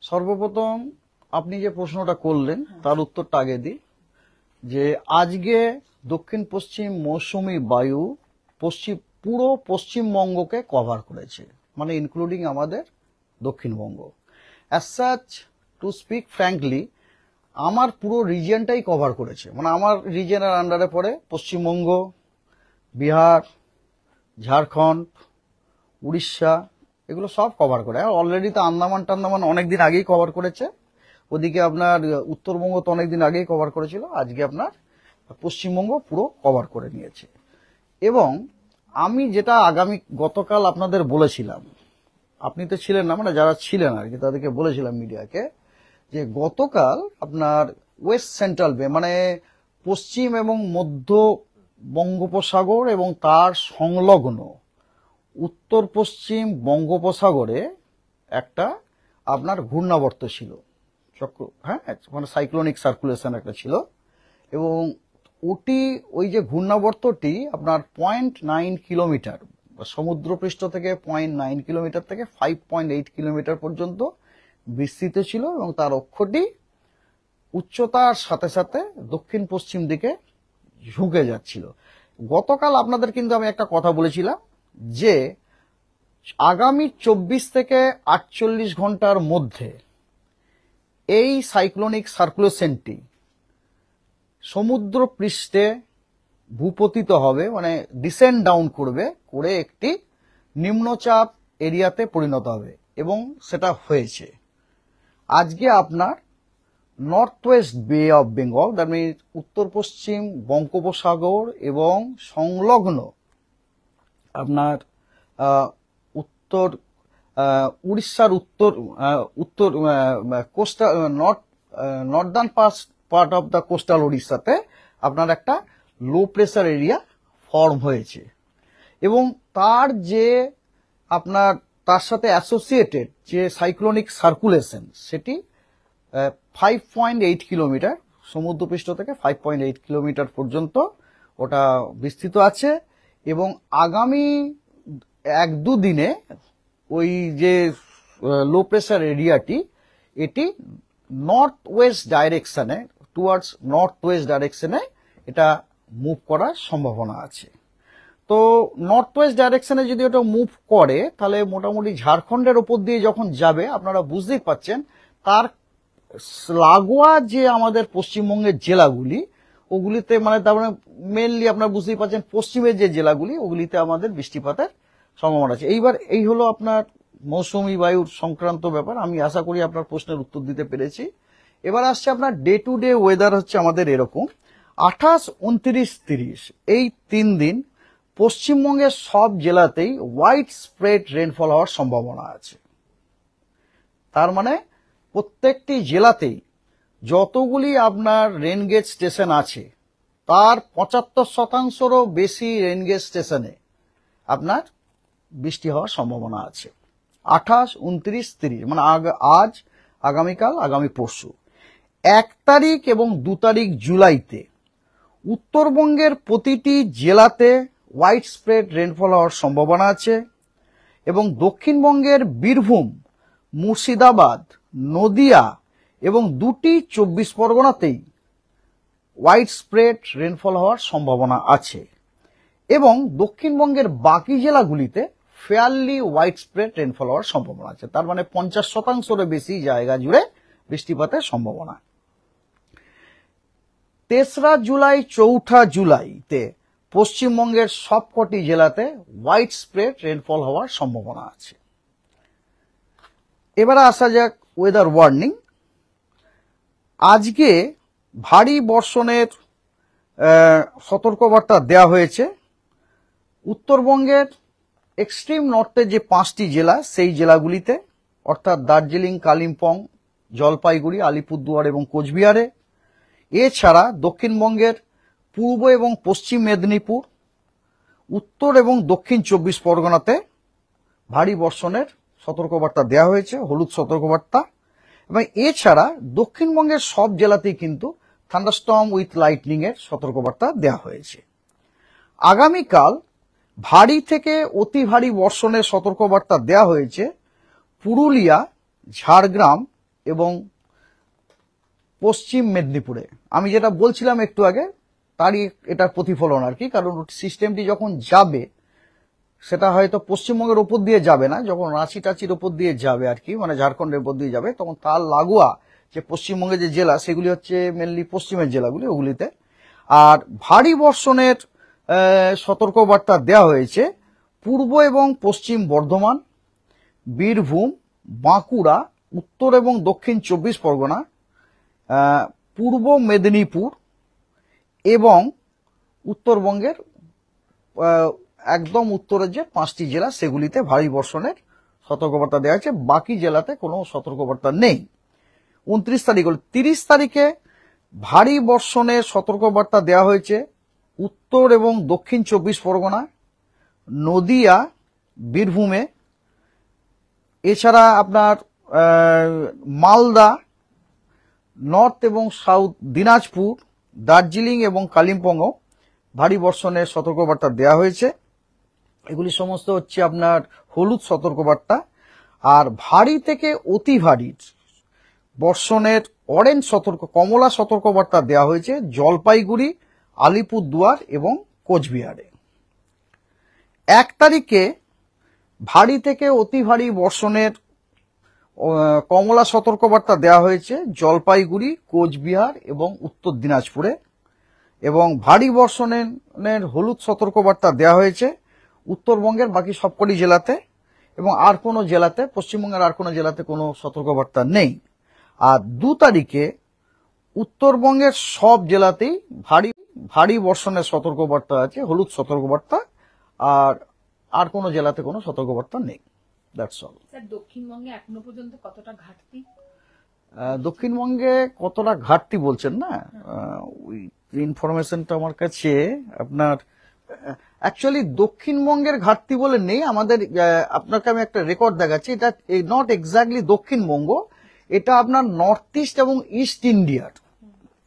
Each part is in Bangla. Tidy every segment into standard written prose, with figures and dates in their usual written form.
সর্বপ্রথম আপনি যে প্রশ্নটা করলেন তার উত্তরটা আগে দিই যে আজকে দক্ষিণ পশ্চিম মৌসুমী বায়ু পুরো পশ্চিমবঙ্গকে কভার করেছে, মানে ইনক্লুডিং আমাদের Dakshinbanga. As such to speak frankly, আমার পুরো রিজিয়নটাই কভার করেছে, মানে আমার রিজিয়নের আন্ডারে পড়ে পশ্চিমবঙ্গ, বিহার, ঝাড়খণ্ড, উড়িষ্যা, এগুলো সব কভার করে। অলরেডি তো আন্দামান টান্দামান অনেকদিন আগেই কভার করেছে, ওদিকে আপনার উত্তরবঙ্গ তো অনেকদিন আগেই কভার করেছিল, আজকে আপনার পশ্চিমবঙ্গ পুরো কভার করে নিয়েছে। এবং আমি যেটা গতকাল আপনাদের বলেছিলাম, আপনি তো ছিলেন না, মানে যারা ছিলেন আর কি তাদেরকে বলেছিলাম মিডিয়াকে, যে গতকাল আপনার ওয়েস্ট সেন্ট্রাল বে মানে পশ্চিম এবং মধ্য বঙ্গোপসাগর এবং তার সংলগ্ন উত্তর পশ্চিম বঙ্গোপসাগরে একটা আপনার ঘূর্ণাবর্ত ছিল, হ্যাঁ, মানে সাইক্লোনিক সার্কুলেশন একটা ছিল। এবং ওই যে ঘূর্ণাবর্তটি আপনার 0.9 কিলোমিটার সমুদ্রপৃষ্ঠ থেকে 0.9 কিলোমিটার থেকে 5.8 কিলোমিটার পর্যন্ত বিস্তৃত ছিল এবং তার অক্ষটি উচ্চতার সাথে সাথে দক্ষিণ পশ্চিম দিকে ঝুঁকে যাচ্ছিল। গতকাল আপনাদের কিন্তু আমি একটা কথা বলেছিলাম যে আগামী 24 থেকে 48 ঘন্টার মধ্যে এই সাইক্লোনিক সার্কুলেশনটি সমুদ্র পৃষ্ঠে ভূপতিত হবে, মানে ডিসেন্ড ডাউন করে একটি নিম্নচাপ এরিয়াতে পরিণত হবে, এবং সেটা হয়েছে। আজকে আপনার north west bay of Bengal, that means উত্তর পশ্চিম বঙ্গোপসাগর এবং সংলগ্ন আপনার উত্তর উড়িষ্যার উত্তর coastal northern part of the coastal উড়িষ্যাতে আপনার একটা লো প্রেসার এরিয়া ফর্ম হয়েছে। এবং তার সাথে অ্যাসোসিয়েটেড যে সাইক্লোনিক সার্কুলেশন সেটি 5.8 কিলোমিটার সমুদ্রপৃষ্ঠ থেকে 5.8 কিলোমিটার পর্যন্ত ওটা বিস্তৃত আছে। এবং আগামী 1-2 দিনে ওই যে লো প্রেসার এরিয়াটি এটি নর্থ ওয়েস্ট ডাইরেকশনে টুয়ার্ডস নর্থ ওয়েস্ট ডাইরেকশনে এটা মুভ করার সম্ভাবনা আছে। তো নর্থ ওয়েস্ট ডাইরেকশনে যদি ওটা মুভ করে তাহলে মোটামুটি ঝাড়খণ্ডের ওপর দিয়ে যখন যাবে আপনারা বুঝতেই পাচ্ছেন তার লাগোয়া যে আমাদের পশ্চিমবঙ্গের জেলাগুলি ওগুলিতে, মানে তার মানে মেনলি আপনারা বুঝতেই পাচ্ছেন পশ্চিমের যে জেলাগুলি ওগুলিতে আমাদের বৃষ্টিপাতের সম্ভাবনা আছে। এই হলো আপনার মৌসুমী বায়ুর সংক্রান্ত ব্যাপার। আমি আশা করি আপনার প্রশ্নের উত্তর দিতে পেরেছি। এবার আসছে আপনার ডে টু ডে ওয়েদার হচ্ছে আমাদের এরকম 28, 29, 30 এই 3 দিন পশ্চিমবঙ্গের সব জেলাতেই ওয়াইড স্প্রেড রেনফল হওয়ার সম্ভাবনা আছে। তার মানে প্রত্যেকটি জেলাতেই যতগুলি আপনার রেনগেজ স্টেশন আছে তার 75%রও বেশি রেনগেজ স্টেশনে আপনার বৃষ্টি হওয়ার সম্ভাবনা আছে 28, 29, 30, মানে আজ, আগামীকাল, আগামী পরশু। 1 তারিখ এবং 2 তারিখ জুলাইতে উত্তরবঙ্গের প্রতিটি জেলাতে ওয়াইড স্প্রেড রেনফল হওয়ার সম্ভাবনা আছে এবং দক্ষিণবঙ্গের বীরভূম, মুর্শিদাবাদ, নদিয়া এবং 2টি 24 পরগনাতেই ওয়াইড স্প্রেড রেনফল হওয়ার সম্ভাবনা আছে। এবং দক্ষিণবঙ্গের বাকি জেলাগুলিতে ফেয়ারলি ওয়াইড স্প্রেড রেনফল হওয়ার সম্ভাবনা আছে। তার মানে 50%রও বেশি জায়গা জুড়ে বৃষ্টিপাতের সম্ভাবনা। 3রা জুলাই, 4ঠা জুলাইতে পশ্চিমবঙ্গের সবকটি জেলাতে ওয়াইড স্প্রেড রেনফল হওয়ার সম্ভাবনা আছে। এবারে আসা যাক ওয়েদার ওয়ার্নিং। আজকে ভারী বর্ষণের সতর্কবার্তা দেওয়া হয়েছে উত্তরবঙ্গের এক্সট্রিম নর্থের যে 5টি জেলা সেই জেলাগুলিতে, অর্থাৎ দার্জিলিং, কালিম্পং, জলপাইগুড়ি, আলিপুরদুয়ার এবং কোচবিহারে। এছাড়া দক্ষিণবঙ্গের পূর্ব এবং পশ্চিম মেদিনীপুর, উত্তর এবং দক্ষিণ 24 পরগনাতে ভারী বর্ষণের সতর্কবার্তা দেওয়া হয়েছে, হলুদ সতর্কবার্তা। এবং এছাড়া দক্ষিণবঙ্গের সব জেলাতেই কিন্তু থান্ডারস্টর্ম উইথ লাইটনিং এর সতর্কবার্তা দেওয়া হয়েছে। আগামীকাল ভারী থেকে অতি ভারী বর্ষণের সতর্কবার্তা দেওয়া হয়েছে পুরুলিয়া, ঝাড়গ্রাম, এবং পশ্চিম মেদিনীপুরে। আমি যেটা বলছিলাম একটু আগে তারই এটার প্রতিফলন আর কি, কারণ সিস্টেমটি যখন যাবে সেটা হয়তো পশ্চিমবঙ্গের ওপর দিয়ে যাবে না, যখন রাঁচি টাচির ওপর দিয়ে যাবে আর কি, মানে ঝাড়খণ্ডের ওপর দিয়ে যাবে, তখন তার লাগোয়া যে পশ্চিমবঙ্গের যে জেলা সেগুলি হচ্ছে মেনলি পশ্চিমের জেলাগুলি, ওগুলিতে। আর ভারী বর্ষণের সতর্কবার্তা দেওয়া হয়েছে পূর্ব এবং পশ্চিম বর্ধমান, বীরভূম, বাঁকুড়া, উত্তর এবং দক্ষিণ 24 পরগনা, পূর্ব মেদিনীপুর এবং উত্তরবঙ্গের একদম উত্তরের যে 5টি জেলা সেগুলিতে ভারী বর্ষণের সতর্কবার্তা দেওয়া হয়েছে। বাকি জেলাতে কোনো সতর্কবার্তা নেই। 29 তারিখ হল। 30 তারিখে ভারী বর্ষণের সতর্কবার্তা দেওয়া হয়েছে উত্তর এবং দক্ষিণ 24 পরগনা, নদিয়া, বীরভূমে, এছাড়া আপনার মালদা, নর্থ এবং সাউথ দিনাজপুর, দার্জিলিং এবং কালিম্পংও ভারী বর্ষণের সতর্কবার্তা দেওয়া হয়েছে। এগুলি সমস্ত হচ্ছে আপনার হলুদ সতর্কবার্তা। আর ভারী থেকে অতি ভারী বর্ষণের অরেঞ্জ কমলা সতর্কবার্তা দেওয়া হয়েছে জলপাইগুড়ি, আলিপুরদুয়ার এবং কোচবিহারে। 1 তারিখে ভারী থেকে অতি ভারী বর্ষণের কমলা সতর্কবার্তা দেওয়া হয়েছে জলপাইগুড়ি, কোচবিহার এবং উত্তর দিনাজপুরে। এবং ভারী বর্ষণের হলুদ সতর্কবার্তা দেওয়া হয়েছে উত্তরবঙ্গের বাকি সবকটি জেলাতে, এবং আর কোনো জেলাতে, পশ্চিমবঙ্গের আর কোনো জেলাতে কোনো সতর্কবার্তা নেই। আর 2 তারিখে উত্তরবঙ্গের সব জেলাতেই ভারী বর্ষণের সতর্কবার্তা আছে, হলুদ সতর্কবার্তা, আর কোনো জেলাতে কোনো সতর্কবার্তা নেই। That's all. স্যার, দক্ষিণবঙ্গে এখনো পর্যন্ত কতটা ঘাটতি? দক্ষিণবঙ্গে কতটা ঘাটতি বলছেন না, ওই ইনফরমেশনটা আমার কাছে আপনার অ্যাকচুয়ালি দক্ষিণবঙ্গের ঘাটতি বলে নেই আমাদের। আপনাকে আমি একটা রেকর্ড দেখাচ্ছি, এটা নট এক্স্যাক্টলি দক্ষিণবঙ্গ, এটা আপনার নর্থ ইস্ট এবং ইস্ট ইন্ডিয়ার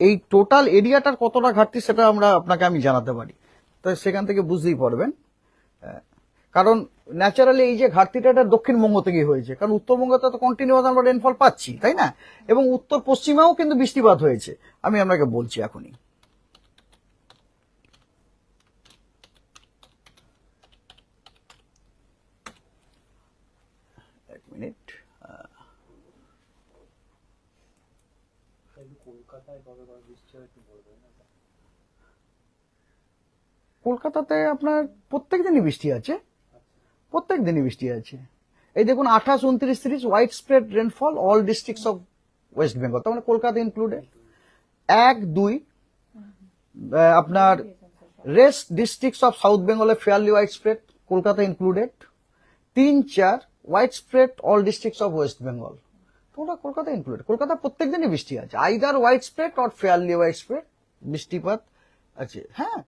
এই টোটাল এরিয়াটার কতটা ঘাটতি সেটা আপনাকে আমি জানাতে পারি, তো সেখান থেকে বুঝতেই পারবেন। কারণ ন্যাচারালি এই যে ঘাটতিটা এটা দক্ষিণবঙ্গ থেকেই হয়েছে, কারণ উত্তরবঙ্গতে তো কন্টিনিউয়াস আমরা রেনফল পাচ্ছি, তাই না? এবং উত্তর পশ্চিমেও কিন্তু বৃষ্টিপাত হয়েছে, আমি আপনাকে বলছি এখনই। এক মিনিট। কলকাতাতে আপনার প্রত্যেক দিনই বৃষ্টি আছে, প্রত্যেক দিনই বৃষ্টি আছে। এই দেখুন 28, 29, 30 wide spread rainfall all districts of West Bengal, তার মানে কলকাতা ইনক্লুডেড। 1, 2 আপনার রেস্ট ডিস্ট্রিক্টস অফ সাউথ বেঙ্গলে fairly wide spread, Kolkata included. 3, 4 wide spread all districts of West Bengal, তোমরা কলকাতা ইনক্লুডেড। কলকাতা প্রত্যেক দিনই বৃষ্টি আছে, either wide spread or fairly wide spread বৃষ্টিপাত আছে। হ্যাঁ,